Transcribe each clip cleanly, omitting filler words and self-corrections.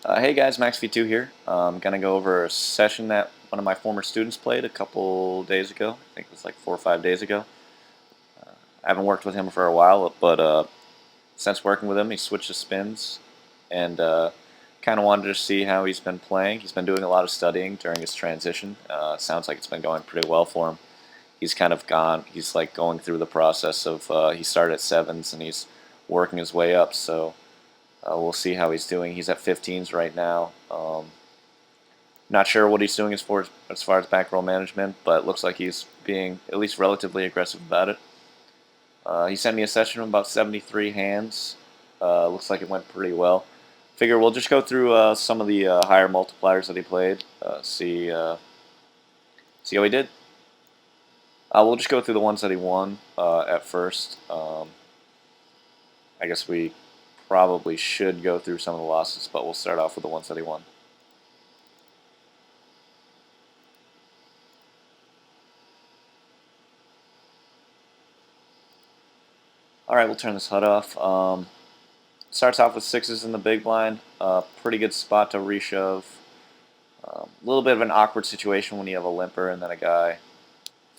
Hey guys, Maxv2 here. I'm going to go over a session that one of my former students played a couple days ago. I think it was like 4 or 5 days ago. I haven't worked with him for a while, but since working with him, he switched to spins and kind of wanted to see how he's been playing. He's been doing a lot of studying during his transition. Sounds like it's been going pretty well for him. He's like going through the process of, he started at 7s and he's working his way up, so we'll see how he's doing. He's at 15s right now. Not sure what he's doing as far as back roll management, but it looks like he's being at least relatively aggressive about it. He sent me a session of about 73 hands. Looks like it went pretty well. Figure we'll just go through some of the higher multipliers that he played. See how he did. We'll just go through the ones that he won at first. I guess we probably should go through some of the losses, but we'll start off with the ones that he won. Alright, we'll turn this HUD off. Starts off with 6s in the big blind. Pretty good spot to reshove. A little bit of an awkward situation when you have a limper and then a guy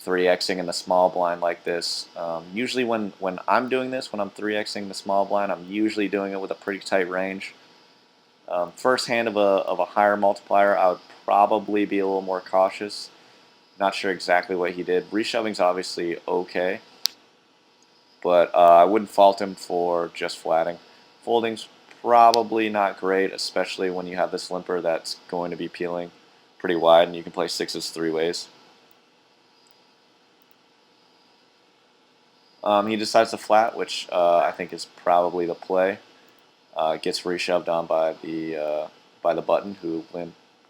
3xing in the small blind like this. Usually when I'm doing this, when I'm 3xing the small blind, I'm usually doing it with a pretty tight range. First hand of a higher multiplier, I would probably be a little more cautious. Not sure exactly what he did. Reshoving's obviously okay, but I wouldn't fault him for just flatting. Folding's probably not great, especially when you have this limper that's going to be peeling pretty wide and you can play 6s 3 ways. He decides to flat, which I think is probably the play. Gets reshoved on by the button, who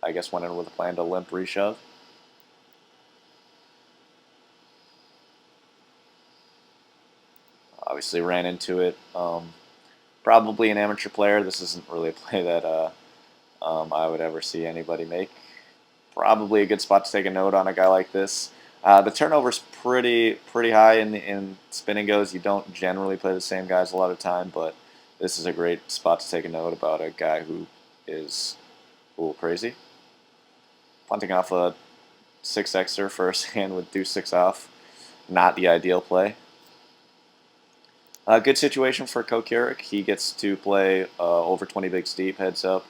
I guess went in with a plan to limp reshove. Obviously ran into it. Probably an amateur player. This isn't really a play that I would ever see anybody make. Probably a good spot to take a note on a guy like this. The turnover's pretty high in spinning goes. You don't generally play the same guys a lot of time, but this is a great spot to take a note about a guy who is a little crazy. Punting off a 6xer first hand with deuce 6 off. Not the ideal play. Good situation for Kokirik. He gets to play over 20 bigs deep, heads up.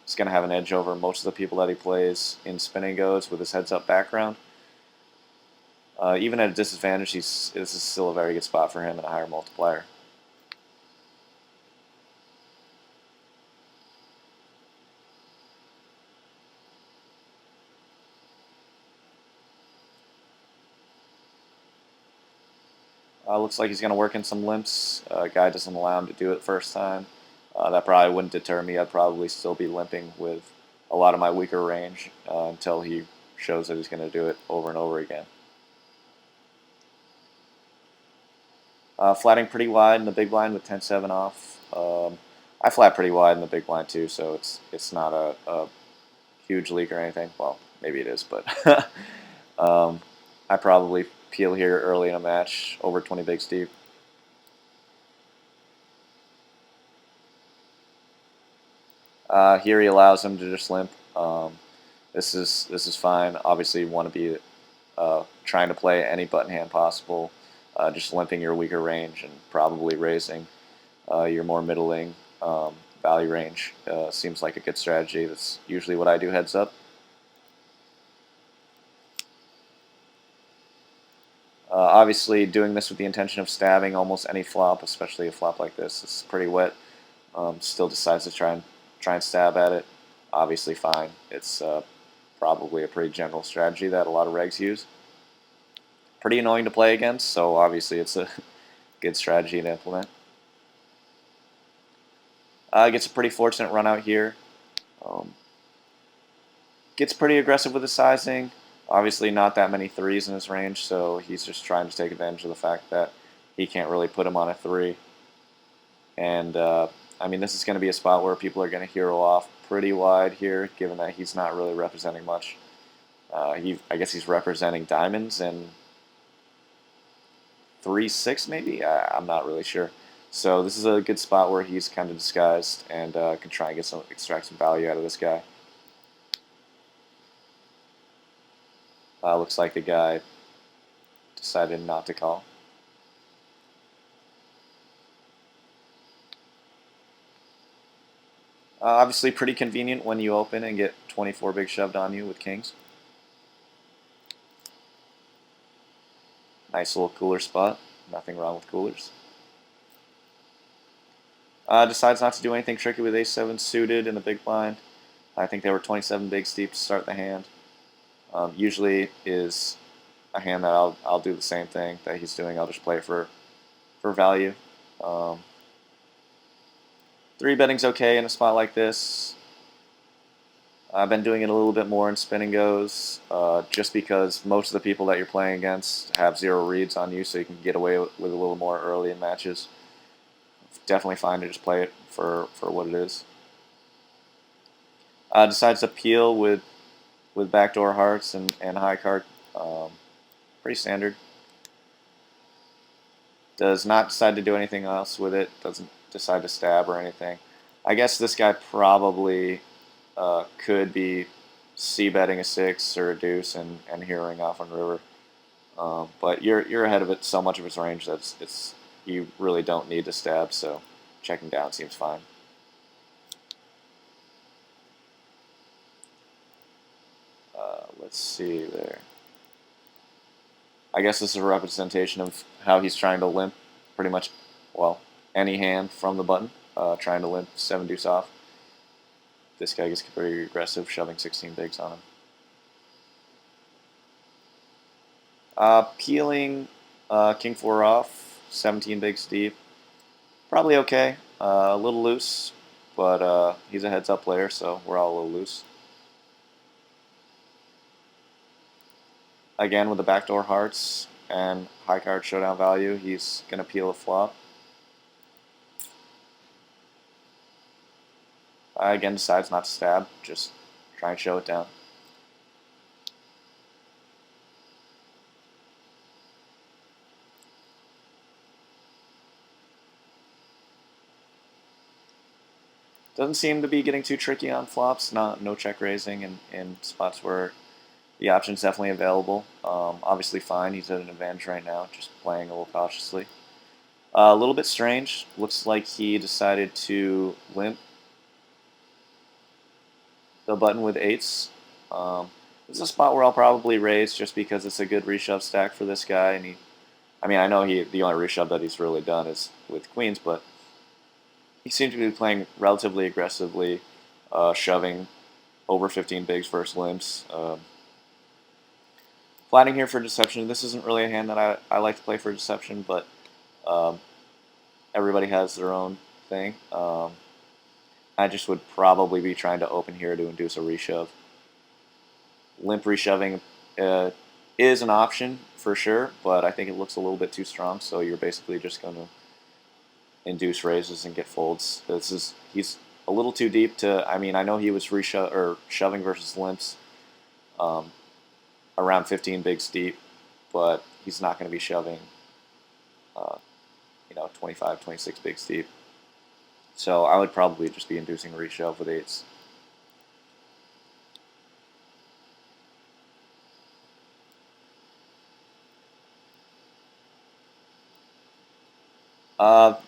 He's going to have an edge over most of the people that he plays in spinning goes with his heads up background. Even at a disadvantage, this is still a very good spot for him and a higher multiplier. Looks like he's going to work in some limps. Guy doesn't allow him to do it first time. That probably wouldn't deter me. I'd probably still be limping with a lot of my weaker range until he shows that he's going to do it over and over again. Flatting pretty wide in the big blind with 10-7 off. I flat pretty wide in the big blind too, so it's not a huge leak or anything. Well, maybe it is, but I probably peel here early in a match over 20 bigs deep. Here he allows him to just limp. This is fine. Obviously, you want to be trying to play any button hand possible, just limping your weaker range and probably raising your more middling value range. Seems like a good strategy. That's usually what I do heads up. Obviously, doing this with the intention of stabbing almost any flop, especially a flop like this, is pretty wet. Still decides to try and stab at it. Obviously, fine. It's probably a pretty general strategy that a lot of regs use. Pretty annoying to play against, so obviously it's a good strategy to implement. Gets a pretty fortunate run out here. Gets pretty aggressive with his sizing. Obviously not that many 3s in his range, so he's just trying to take advantage of the fact that he can't really put him on a 3. And, I mean, this is going to be a spot where people are going to hero off pretty wide here, given that he's not really representing much. I guess he's representing diamonds and 3-6 maybe? I'm not really sure. So this is a good spot where he's kind of disguised and can try and extract some value out of this guy. Looks like the guy decided not to call. Obviously pretty convenient when you open and get 24 big shoved on you with kings. Nice little cooler spot. Nothing wrong with coolers. Decides not to do anything tricky with ace-7 suited in the big blind. I think they were 27 bigs deep to start the hand. Usually is a hand that I'll do the same thing that he's doing. I'll just play it for value. 3-betting's okay in a spot like this. I've been doing it a little bit more in spin and goes, just because most of the people that you're playing against have 0 reads on you, so you can get away with a little more early in matches. Definitely fine to just play it for what it is. Decides to peel with backdoor hearts and high card. Pretty standard. Does not decide to do anything else with it. Doesn't decide to stab or anything. I guess this guy probably could be c-betting a 6 or a deuce and heroing off on river. But you're ahead of it so much of its range that you really don't need to stab, so checking down seems fine. Let's see there. I guess this is a representation of how he's trying to limp pretty much, well, any hand from the button, trying to limp 7 deuce off. This guy gets very aggressive, shoving 16 bigs on him. Peeling king 4 off, 17 bigs deep. Probably okay. A little loose, but he's a heads-up player, so we're all a little loose. Again, with the backdoor hearts and high card showdown value, he's going to peel a flop. Again, decides not to stab, just try and show it down. Doesn't seem to be getting too tricky on flops, no check raising in spots where the option's definitely available. Obviously fine, he's at an advantage right now, just playing a little cautiously. A little bit strange, looks like he decided to limp the button with 8s. This is a spot where I'll probably raise just because it's a good reshove stack for this guy, and I know the only reshove that he's really done is with queens, but he seems to be playing relatively aggressively, shoving over 15 bigs versus limps. Flatting here for deception. This isn't really a hand that I like to play for deception, but everybody has their own thing. I just would probably be trying to open here to induce a reshove. Limp reshoving is an option for sure, but I think it looks a little bit too strong, so you're basically just going to induce raises and get folds. He's a little too deep to. I know he was shoving versus limps around 15 bigs deep, but he's not going to be shoving 25, 26 bigs deep. So I would probably just be inducing a reshove with 8s.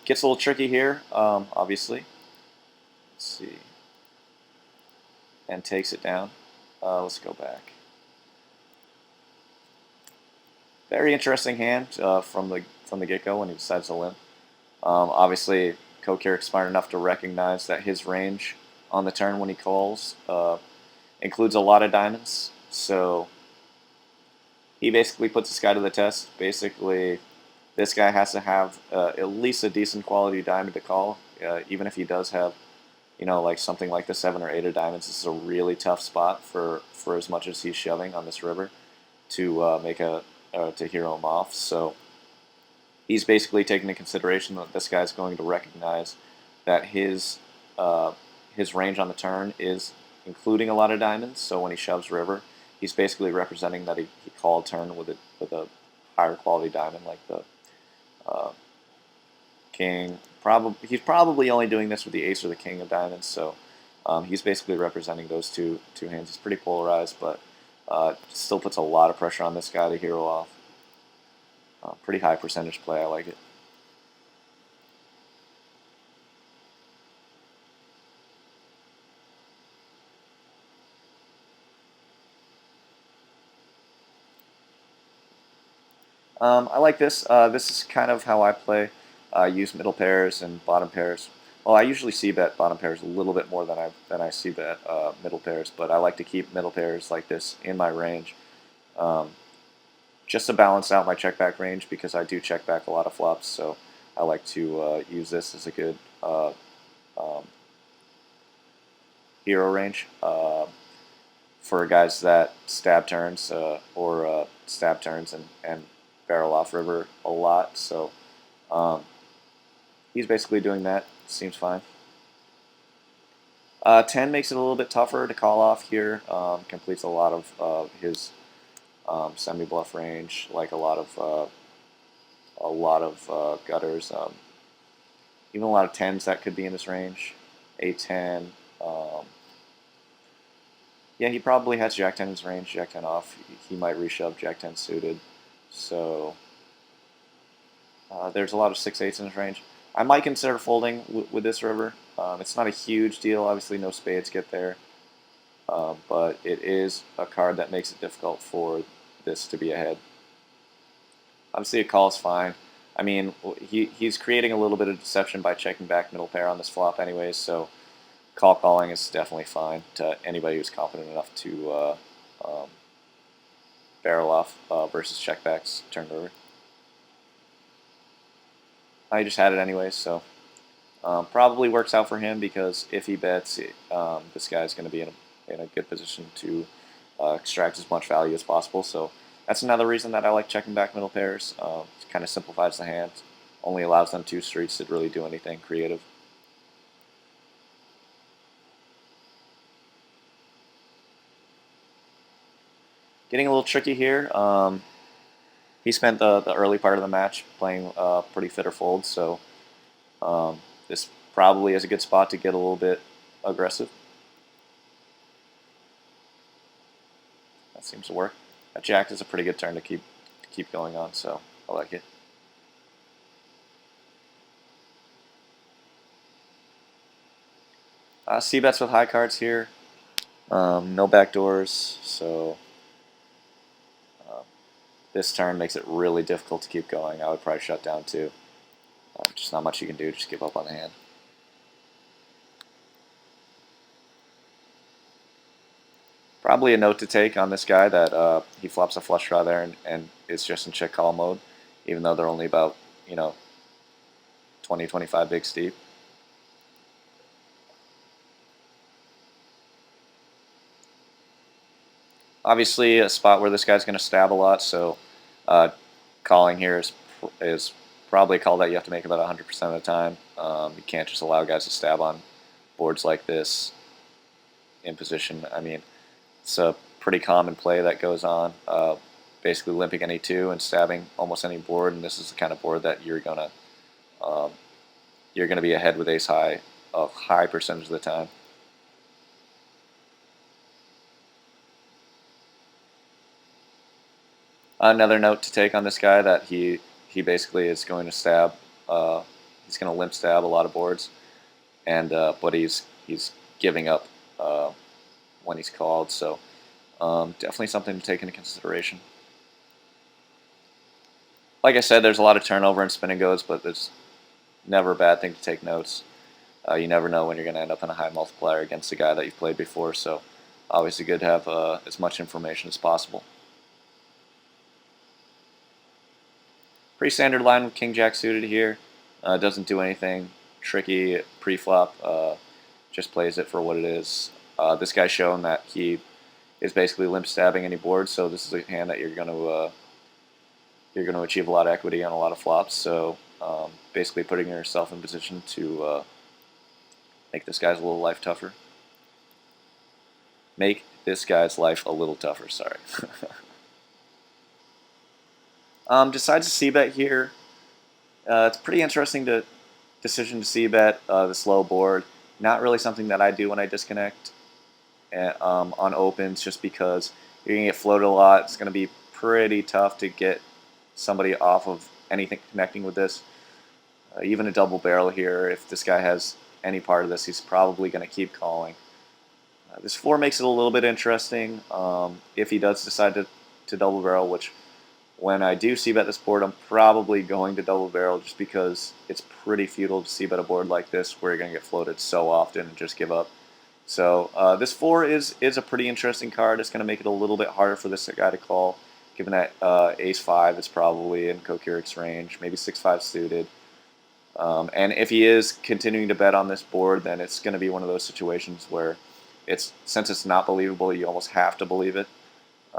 Gets a little tricky here, obviously. Let's see. And takes it down. Let's go back. Very interesting hand from the get-go when he decides to limp. Obviously, Kokirik's smart enough to recognize that his range on the turn when he calls includes a lot of diamonds. So he basically puts this guy to the test. Basically, this guy has to have at least a decent quality diamond to call, even if he does have, like something like the 7 or 8 of diamonds. This is a really tough spot for as much as he's shoving on this river to to hero him off. So he's basically taking into consideration that this guy's going to recognize that his range on the turn is including a lot of diamonds. So when he shoves river, he's basically representing that he called turn with a higher quality diamond like the king. He's probably only doing this with the ace or the king of diamonds, so he's basically representing those two hands. He's pretty polarized, but still puts a lot of pressure on this guy to hero off. Pretty high percentage play. I like it. I like this. This is kind of how I play. Use middle pairs and bottom pairs. Well, I usually see bet bottom pairs a little bit more than I see bet middle pairs, but I like to keep middle pairs like this in my range, um, just to balance out my check back range because I do check back a lot of flops. So I like to use this as a good um, hero range for guys that stab turns or stab turns and barrel off river a lot. So um, he's basically doing that. Seems fine. 10 makes it a little bit tougher to call off here. Completes a lot of his semi-bluff range, like a lot of gutters. Even a lot of 10s that could be in his range. A10. Yeah, he probably has Jack 10 in his range. Jack 10 off. He might reshove Jack 10 suited. So there's a lot of 6/8s in his range. I might consider folding with this river. It's not a huge deal. Obviously, no spades get there. But it is a card that makes it difficult for this to be ahead. Obviously, a call is fine. I mean, he's creating a little bit of deception by checking back middle pair on this flop anyways, so calling is definitely fine to anybody who's confident enough to barrel off versus checkbacks turned over. I just had it anyways, so probably works out for him because if he bets, this guy's going to be in a good position to extract as much value as possible. So that's another reason that I like checking back middle pairs. It kind of simplifies the hand, only allows them 2 streets to really do anything creative. Getting a little tricky here. He spent the early part of the match playing pretty fit or fold, so this probably is a good spot to get a little bit aggressive. That seems to work. That Jack is a pretty good turn to keep going on, so I like it. C-bets with high cards here. No backdoors, so this turn makes it really difficult to keep going. I would probably shut down too. Just not much you can do, just give up on the hand. Probably a note to take on this guy that he flops a flush draw there and is just in check call mode, even though they're only about 20-25 bigs deep. Obviously, a spot where this guy's going to stab a lot, so calling here is probably a call that you have to make about 100% of the time. You can't just allow guys to stab on boards like this in position. I mean, it's a pretty common play that goes on. Basically limping any 2 and stabbing almost any board, and this is the kind of board that you're gonna be ahead with ace high a high percentage of the time. Another note to take on this guy that he basically is going to stab. He's going to limp stab a lot of boards, and but he's giving up when he's called. So definitely something to take into consideration. Like I said, there's a lot of turnover in spin and goes, but it's never a bad thing to take notes. You never know when you're going to end up in a high multiplier against a guy that you've played before. So obviously good to have as much information as possible. Pretty standard line with King Jack suited here. Doesn't do anything tricky pre-flop. Just plays it for what it is. This guy's shown that he is basically limp stabbing any board, so this is a hand that you're going to achieve a lot of equity on a lot of flops. So basically putting yourself in position to make this guy's life tougher. Make this guy's life a little tougher. Sorry. Decides to c-bet here. It's pretty interesting to decision to c-bet this low board. Not really something that I do when I disconnect on opens, just because you're going to get floated a lot. It's going to be pretty tough to get somebody off of anything connecting with this. Even a double barrel here, if this guy has any part of this, he's probably going to keep calling. This 4 makes it a little bit interesting if he does decide to double barrel, which when I do c-bet this board, I'm probably going to double barrel just because it's pretty futile to c-bet a board like this where you're going to get floated so often and just give up. So this 4 is a pretty interesting card. It's going to make it a little bit harder for this guy to call, given that ace-5 is probably in Kokirik's range, maybe 6-5 suited. And if he is continuing to bet on this board, then it's going to be one of those situations where since it's not believable, you almost have to believe it.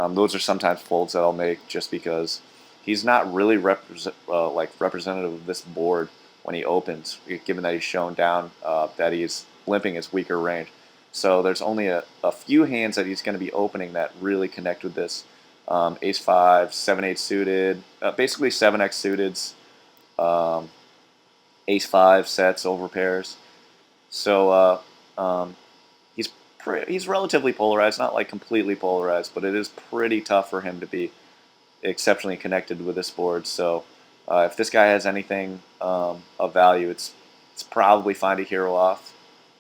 Those are sometimes folds that I'll make just because he's not really representative of this board when he opens, given that he's shown down that he's limping his weaker range. So there's only a few hands that he's going to be opening that really connect with this. Ace-5, 7-8 suited, basically 7x suiteds, Ace-5 sets over pairs. So he's relatively polarized, not like completely polarized, but it is pretty tough for him to be exceptionally connected with this board. So if this guy has anything of value, it's probably fine to hero off.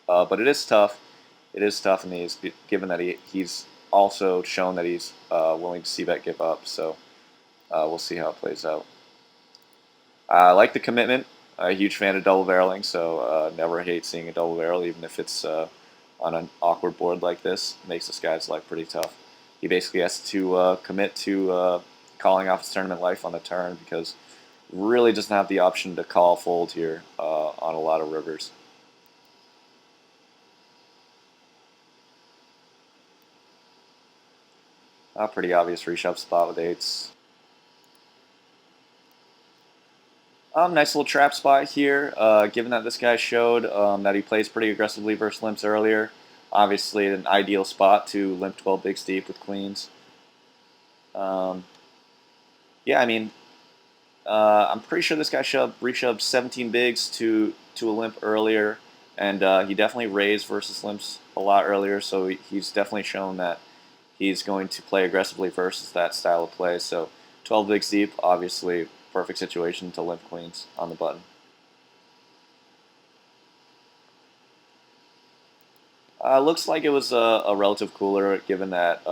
But it is tough. It is tough in these, given that he's also shown that he's willing to c-bet give up. So we'll see how it plays out. I like the commitment. I'm a huge fan of double barreling, so never hate seeing a double barrel, even if it's on an awkward board like this. It makes this guy's life pretty tough. He basically has to commit to calling off his tournament life on the turn because really doesn't have the option to call fold here on a lot of rivers. A pretty obvious reshove spot with eights. Nice little trap spot here, given that this guy showed that he plays pretty aggressively versus limps earlier. Obviously an ideal spot to limp 12 bigs deep with queens. Yeah, I mean, I'm pretty sure this guy reshoved 17 bigs to a limp earlier, and he definitely raised versus limps a lot earlier, so he's definitely shown that he's going to play aggressively versus that style of play. So 12 bigs deep, obviously perfect situation to limp queens on the button. Looks like it was a relative cooler, given that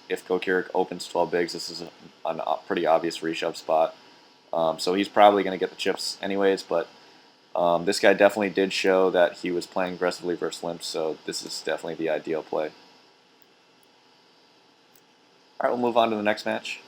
if Kokirik opens 12 bigs, this is a pretty obvious reshove spot. So he's probably going to get the chips anyways, but this guy definitely did show that he was playing aggressively versus limps, so this is definitely the ideal play. All right, we'll move on to the next match.